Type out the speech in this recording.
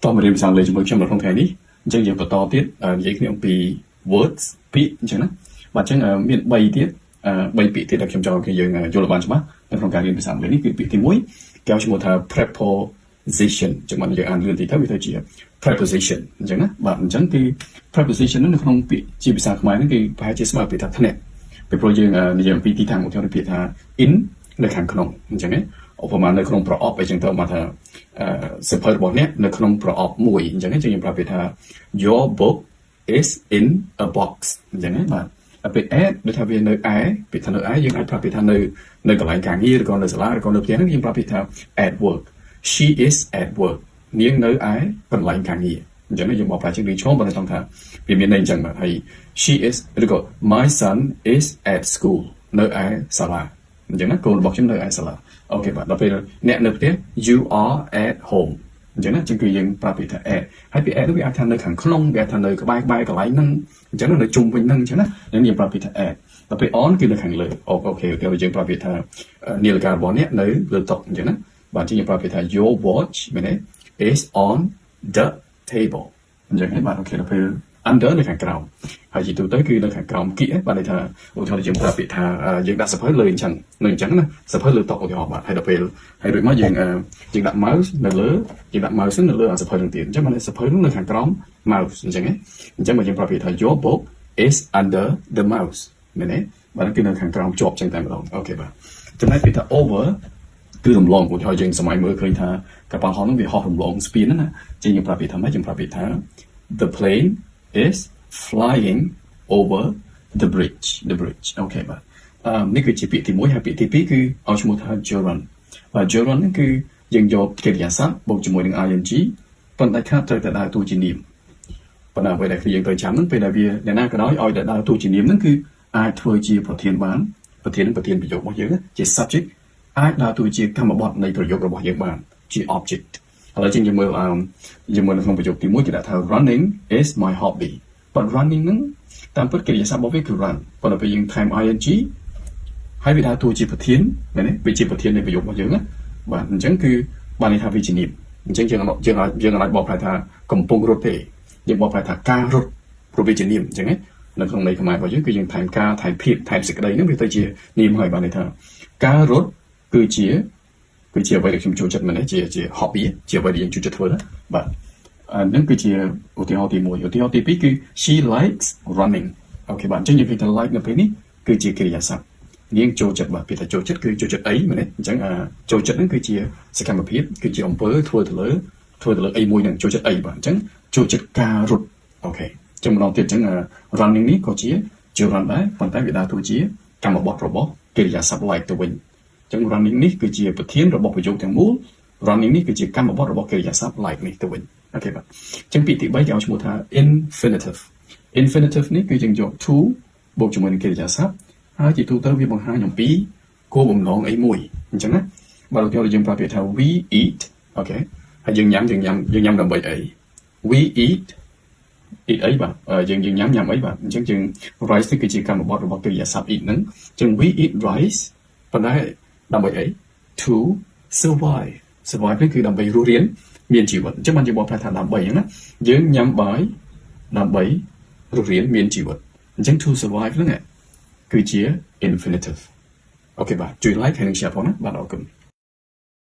តោះមករៀនភាសាអង់គ្លេសជាមួយខ្ញុំនៅក្នុងថ្ងៃនេះអញ្ចឹងយើងបន្តទៀតនិយាយគ្នាអំពី words ពាក្យអញ្ចឹងណាបាទអញ្ចឹងមាន3ទៀត3ពាក្យទៀតដែលខ្ញុំចង់ឲ្យយើងយល់បានច្បាស់នៅក្នុងការរៀនភាសាអង់គ្លេសនេះគឺពាក្យទី1គេហៅឈ្មោះថា preposition អញ្ចឹងមកយើងអានលឿនតិចទៅវាទៅជា preposition អញ្ចឹងណាបាទអញ្ចឹងគឺ preposition នៅក្នុងពាក្យជាភាសាខ្មែរហ្នឹងគឺប្រហែលជាស្មើពាក្យថាធ្នាក់ពីព្រោះយើងនិយាយអំពីទីតាំងឧទាហរណ៍ពាក្យថា in នៅខាងក្នុងអញ្ចឹងណាឧបមានៅក្នុងប្រអប់អីចឹងទៅមកថាសៀវភៅរបស់អ្នកនៅក្នុងប្រអប់មួយអញ្ចឹងយើងប្រាប់ពាក្យថា your book is in a box អញ្ចឹងណាបាទពាក្យ at ដូចថាវានៅឯពាក្យថានៅឯយើងអាចប្រាប់ពាក្យថានៅកន្លែងការងារឬក៏នៅសាលាឬក៏នៅផ្ទះហ្នឹងយើងប្រាប់ពាក្យថា at work she is at work នាងនៅឯកន្លែងការងារអញ្ចឹងយើងមកប្រើជាងឆ្លងបើខ្ញុំថាវាមានន័យអញ្ចឹងបាទហើយ she is ឬក៏ my son is at school នៅឯសាលាអញ្ចឹងណាកូនរបស់ខ្ញុំនៅឯសាលាអូខេបាទដល់ពេលអ្នកនៅផ្ទះ you are at home អញ្ចឹងណាចឹងគឺយើងប្រាប់ពាក្យថា at ហើយពាក្យ at នោះវាអាចថានៅខាងក្នុងវាអាចថានៅក្បែរកន្លែងហ្នឹងអញ្ចឹងនៅជុំវិញហ្នឹងអញ្ចឹងណាយើងប្រាប់ពាក្យថា at ដល់ពេល on គឺនៅខាងលើអូខេយើងប្រាប់ពាក្យថានាឡិការបស់អ្នកនៅលើតុអញ្ចឹងណាបាទយើងប្រាប់ពាក្យថា your watch មែនទេ is on the table អញ្ចឹងហើយបាទអូខេដល់ពេល under នៅខាងក្រោមហើយជាទូទៅគឺនៅខាងក្រោមគៀកបាទន័យថាឧទាហរណ៍យើងប្រាប់ពាក្យថាយើងដាក់សភៅលើអញ្ចឹងនៅអញ្ចឹងណាសភៅលើតុឧទាហរណ៍បាទហើយដល់ពេលហើយរួចមកយើងដាក់ mouse នៅលើយើងដាក់ mouse នៅលើសភៅនឹងទៀតអញ្ចឹងបាទសភៅនោះនៅខាងក្រោម mouse អញ្ចឹងអញ្ចឹងមកយើងប្រាប់ពាក្យថា your book is under the mouse មែនទេបាទគឺនៅខាងក្រោមជាប់អញ្ចឹងតែម្ដងអូខេបាទចំណែកពាក្យថា over គឺរំលងឧទាហរណ៍យើងសម័យមើលឃើញថាកប៉ាល់ហោះនោះវាហោះរំលងស្ពានណាចឹងយើងប្រាប់ពាក្យថាម៉េចយើងប្រាប់ពាក្យថា the plane is flying over the bridge អូខេបាទនេះគឺជាពាក្យទី1ហើយពាក្យទី2គឺឲ្យឈ្មោះថា gerund បាទ gerund ហ្នឹងគឺយើងយកកិរិយាសព្ទបូកជាមួយនឹង ing ប៉ុន្តែខាតត្រូវតែដើរតួជានាមប៉ុន្តែអ្វីដែលយើងត្រូវចាំហ្នឹងពេលដែលវាអ្នកណាក៏ដោយឲ្យតែដើរតួជានាមហ្នឹងគឺអាចធ្វើជាប្រធានបានប្រធានប្រយោគរបស់យើងជា subject អាចដើរតួជាកម្មបទនៃប្រយោគរបស់យើងបានជា object ឥឡូវយើងមើលនៅក្នុងប្រយោគទី1គេដាក់ថា running is my hobby but running ហ្នឹងតាមពិតកិរិយាសព្ទរបស់វាគឺ run ប៉ុន្តែពេលយើងថែម ing ហើយវាដើរតួជាប្រធានមែនទេវាជាប្រធាននៃប្រយោគរបស់យើងណាបាទអញ្ចឹងគឺបានន័យថាវាជានាមអញ្ចឹងយើងអាចបកប្រែថាកំពុងរត់ទេយើងបកប្រែថាការរត់ព្រោះវាជានាមអញ្ចឹងណានៅក្នុងន័យខ្មែររបស់យើងគឺយើងថែមការថែមភាពថែមសេចក្តីហ្នឹងវាទៅជានាមហើយបានន័យថាការរត់គឺជាអ្វីដែលខ្ញុំចូលចិត្តមែនទេជា hobby ជាអ្វីដែលយើងចូលចិត្តធ្វើណាបាទហ្នឹងគឺជាឧទាហរណ៍ទី1ឧទាហរណ៍ទី2គឺ she likes running អូខេបាទអញ្ចឹងយើងឃើញថា like នៅពេលនេះគឺជាកិរិយាសព្ទនាងចូលចិត្តបាទពាក្យថាចូលចិត្តគឺចូលចិត្តអីមែនទេអញ្ចឹងចូលចិត្តហ្នឹងគឺជាសកម្មភាពគឺជាអំពើធ្វើទៅលើអីមួយហ្នឹងចូលចិត្តអីបាទអញ្ចឹងចូលចិត្តការរត់អូខេចឹងម្ដងទៀតអញ្ចឹង running នេះក៏ជា run ដែរប៉ុន្តែវាដើរតួជាកម្មបទរបស់កិរិយាសព្ទ like ទៅវិញចឹង running នេះគឺជាប្រធានរបស់ប្រយោគទាំងមូល running នេះគឺជាកម្មបទរបស់កិរិយាសព្ទ like នេះទៅវិញអូខេបាទចឹងពាក្យទី3គេឲ្យឈ្មោះថា infinitive នេះគឺយើងយក to បូកជាមួយនឹងកិរិយាសព្ទហើយជាទូទៅវាបង្ហាញអំពីគោលបំណងអីមួយអញ្ចឹងណាបើយើងប្រាប់ពាក្យថា we eat អូខេហើយយើងញ៉ាំដើម្បីអី we eat អីបាទយើងញ៉ាំអីបាទអញ្ចឹងយើង rice នេះគឺជាកម្មបទរបស់កិរិយាសព្ទ eat ហ្នឹងអញ្ចឹង we eat rice ប៉ុន្តែដើម្បីអី to survive នេះគឺដើម្បីរស់រានមានជីវិតអញ្ចឹងបានយើងបកប្រែថាដើម្បីអញ្ចឹងណាយើងញ៉ាំបាយដើម្បីរស់រានមានជីវិតអញ្ចឹង to survive ហ្នឹងគឺជា infinitive អូខេបាទជួយ like ហើយនឹង share ផងណាបាទអរគុណ